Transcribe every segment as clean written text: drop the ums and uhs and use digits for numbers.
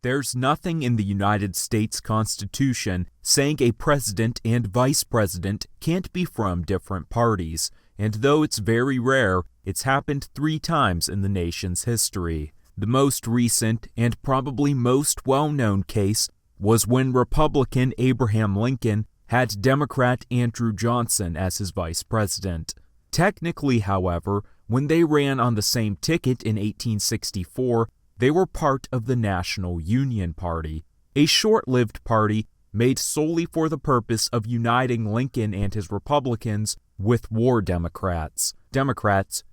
There's nothing in the United States Constitution saying a president and vice president can't be from different parties, and though it's very rare, it's happened 3 times in the nation's history. The most recent and probably most well-known case was when Republican Abraham Lincoln had Democrat Andrew Johnson as his vice president. Technically, however, when they ran on the same ticket in 1864, they were part of the National Union Party, a short-lived party made solely for the purpose of uniting Lincoln and his Republicans with war Democrats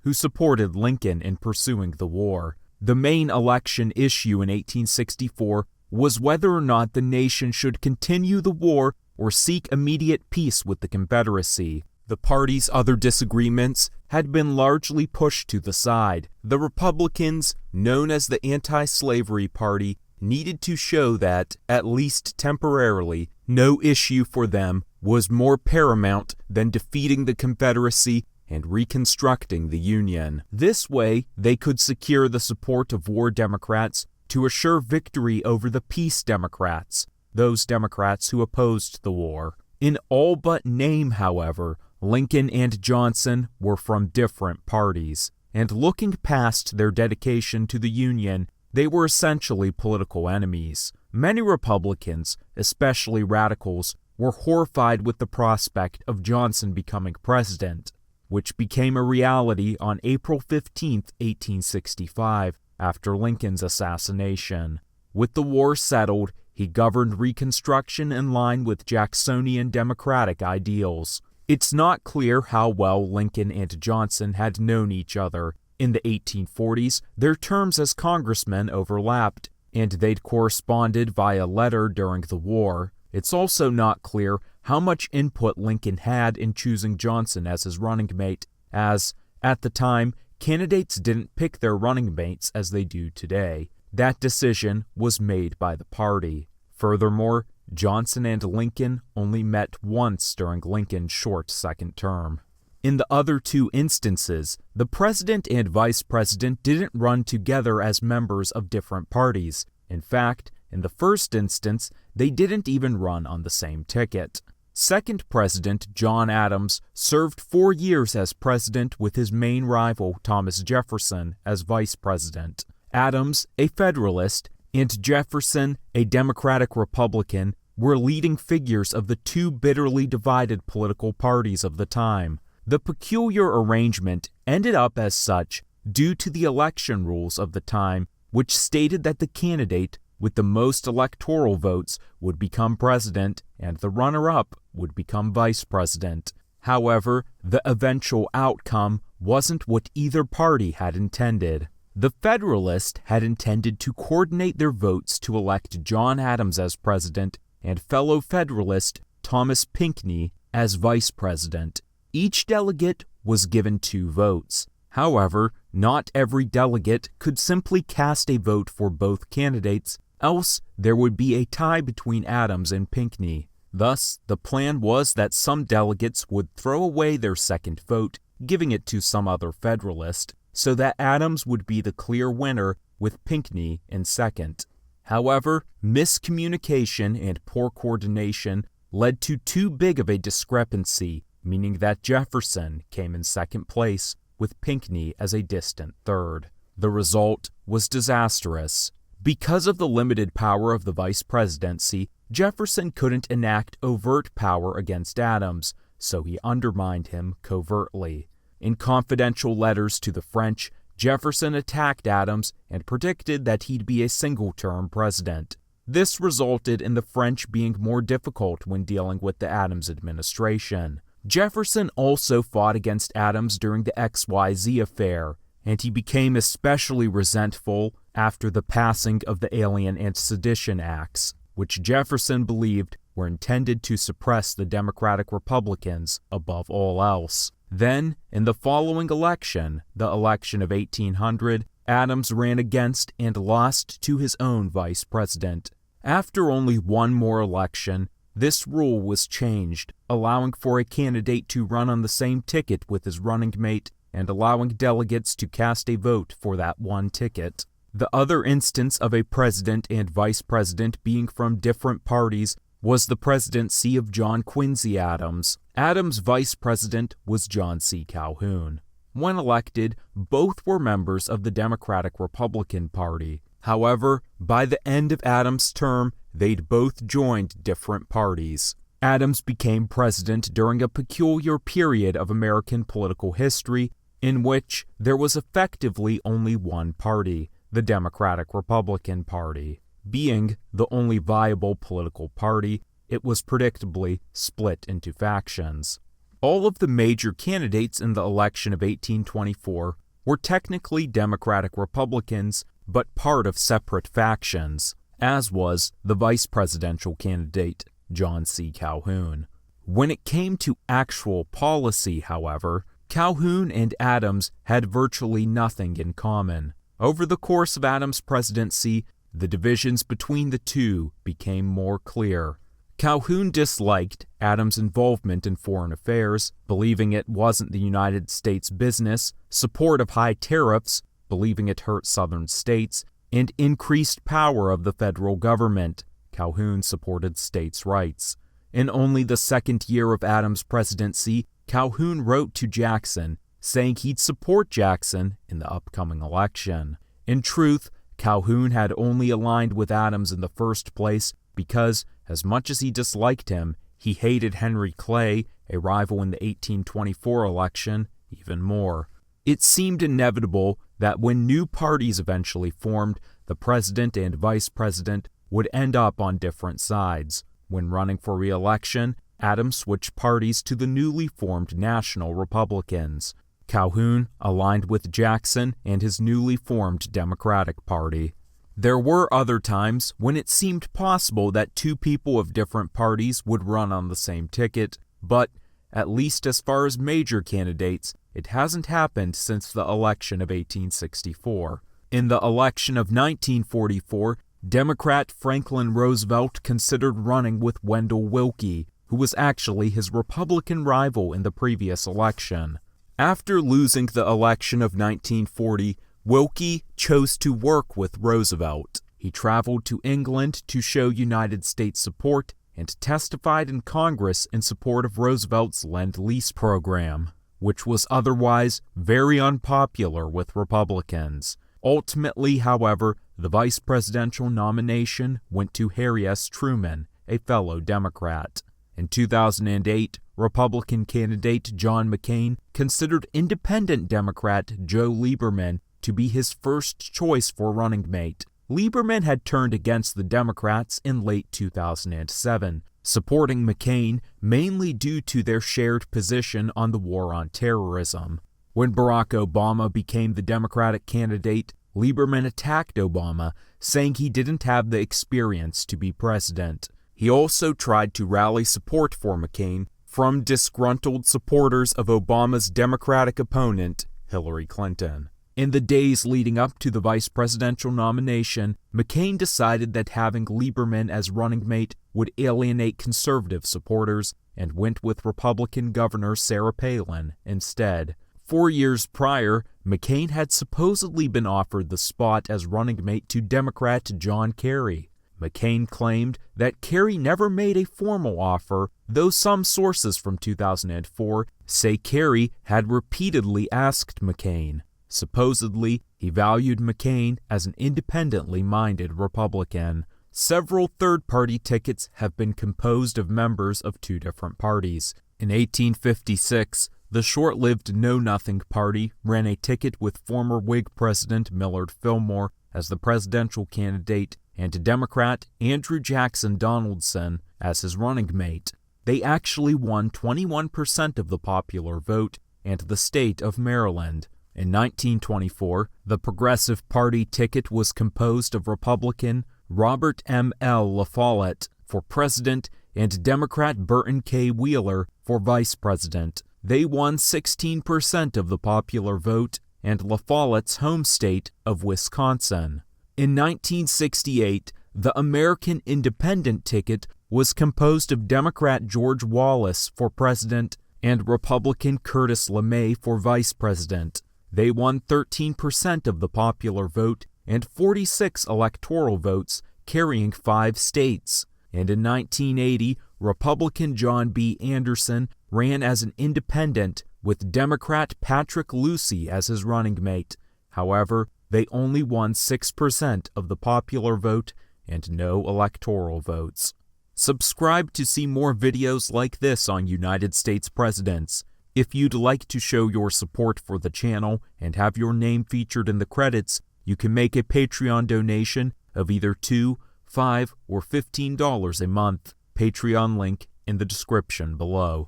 who supported Lincoln in pursuing the war. The main election issue in 1864 was whether or not the nation should continue the war or seek immediate peace with the Confederacy. The party's other disagreements had been largely pushed to the side. The Republicans, known as the Anti-Slavery Party, needed to show that, at least temporarily, no issue for them was more paramount than defeating the Confederacy and reconstructing the Union. This way, they could secure the support of war Democrats to assure victory over the peace Democrats, those Democrats who opposed the war. In all but name, however, Lincoln and Johnson were from different parties, and looking past their dedication to the Union, they were essentially political enemies. Many Republicans, especially radicals, were horrified with the prospect of Johnson becoming president, which became a reality on April 15, 1865, after Lincoln's assassination. With the war settled, he governed Reconstruction in line with Jacksonian Democratic ideals. It's not clear how well Lincoln and Johnson had known each other. In the 1840s, their terms as congressmen overlapped, and they'd corresponded via letter during the war. It's also not clear how much input Lincoln had in choosing Johnson as his running mate, as, at the time, candidates didn't pick their running mates as they do today. That decision was made by the party. Furthermore, Johnson and Lincoln only met once during Lincoln's short second term. In the other 2 instances, the president and vice president didn't run together as members of different parties. In fact, in the first instance, they didn't even run on the same ticket. Second President John Adams served 4 years as president with his main rival Thomas Jefferson as vice president. Adams, a Federalist, and Jefferson, a Democratic Republican, were leading figures of the 2 bitterly divided political parties of the time. The peculiar arrangement ended up as such due to the election rules of the time, which stated that the candidate with the most electoral votes would become president and the runner-up would become vice president. However, the eventual outcome wasn't what either party had intended. The Federalists had intended to coordinate their votes to elect John Adams as president and fellow Federalist Thomas Pinckney as vice president. Each delegate was given 2 votes. However, not every delegate could simply cast a vote for both candidates, else there would be a tie between Adams and Pinckney. Thus, the plan was that some delegates would throw away their second vote, giving it to some other Federalist, so that Adams would be the clear winner with Pinckney in second. However, miscommunication and poor coordination led to too big of a discrepancy, meaning that Jefferson came in second place, with Pinckney as a distant third. The result was disastrous. Because of the limited power of the vice presidency, Jefferson couldn't enact overt power against Adams, so he undermined him covertly. In confidential letters to the French, Jefferson attacked Adams and predicted that he'd be a single-term president. This resulted in the French being more difficult when dealing with the Adams administration. Jefferson also fought against Adams during the XYZ affair, and he became especially resentful after the passing of the Alien and Sedition Acts, which Jefferson believed were intended to suppress the Democratic Republicans above all else. Then, in the following election, the election of 1800, Adams ran against and lost to his own vice president. After only one more election, this rule was changed, allowing for a candidate to run on the same ticket with his running mate and allowing delegates to cast a vote for that one ticket. The other instance of a president and vice president being from different parties was the presidency of John Quincy Adams. Adams' vice president was John C. Calhoun. When elected, both were members of the Democratic-Republican Party. However, by the end of Adams' term, they'd both joined different parties. Adams became president during a peculiar period of American political history in which there was effectively only one party, the Democratic-Republican Party. Being the only viable political party, it was predictably split into factions. All of the major candidates in the election of 1824 were technically Democratic Republicans, but part of separate factions, as was the vice presidential candidate, John C. Calhoun. When it came to actual policy, however, Calhoun and Adams had virtually nothing in common. Over the course of Adams' presidency, the divisions between the two became more clear. Calhoun disliked Adams' involvement in foreign affairs, believing it wasn't the United States' business, support of high tariffs, believing it hurt southern states, and increased power of the federal government. Calhoun supported states' rights. In only the second year of Adams' presidency, Calhoun wrote to Jackson, saying he'd support Jackson in the upcoming election. In truth, Calhoun had only aligned with Adams in the first place because, as much as he disliked him, he hated Henry Clay, a rival in the 1824 election, even more. It seemed inevitable that when new parties eventually formed, the president and vice president would end up on different sides. When running for re-election, Adams switched parties to the newly formed National Republicans. Calhoun aligned with Jackson and his newly formed Democratic Party. There were other times when it seemed possible that two people of different parties would run on the same ticket, but, at least as far as major candidates, it hasn't happened since the election of 1864. In the election of 1944, Democrat Franklin Roosevelt considered running with Wendell Willkie, who was actually his Republican rival in the previous election. After losing the election of 1940, Willkie chose to work with Roosevelt. He traveled to England to show United States support and testified in Congress in support of Roosevelt's Lend-Lease program, which was otherwise very unpopular with Republicans. Ultimately, however, the vice presidential nomination went to Harry S. Truman, a fellow Democrat. In 2008, Republican candidate John McCain considered independent Democrat Joe Lieberman to be his first choice for running mate. Lieberman had turned against the Democrats in late 2007, supporting McCain mainly due to their shared position on the war on terrorism. When Barack Obama became the Democratic candidate, Lieberman attacked Obama, saying he didn't have the experience to be president. He also tried to rally support for McCain from disgruntled supporters of Obama's Democratic opponent, Hillary Clinton. In the days leading up to the vice presidential nomination, McCain decided that having Lieberman as running mate would alienate conservative supporters and went with Republican Governor Sarah Palin instead. 4 years prior, McCain had supposedly been offered the spot as running mate to Democrat John Kerry. McCain claimed that Kerry never made a formal offer, though some sources from 2004 say Kerry had repeatedly asked McCain. Supposedly, he valued McCain as an independently minded Republican. Several third-party tickets have been composed of members of two different parties. In 1856, the short-lived Know Nothing Party ran a ticket with former Whig President Millard Fillmore as the presidential candidate and Democrat Andrew Jackson Donaldson as his running mate. They actually won 21% of the popular vote and the state of Maryland. In 1924, the Progressive Party ticket was composed of Republican Robert M. L. La Follette for president and Democrat Burton K. Wheeler for vice president. They won 16% of the popular vote and La Follette's home state of Wisconsin. In 1968, the American Independent ticket was composed of Democrat George Wallace for president and Republican Curtis LeMay for vice president. They won 13% of the popular vote and 46 electoral votes, carrying 5 states. And in 1980, Republican John B. Anderson ran as an independent with Democrat Patrick Lucy as his running mate. However, they only won 6% of the popular vote and no electoral votes. Subscribe to see more videos like this on United States presidents. If you'd like to show your support for the channel and have your name featured in the credits, you can make a Patreon donation of either $2, $5, or $15 a month. Patreon link in the description below.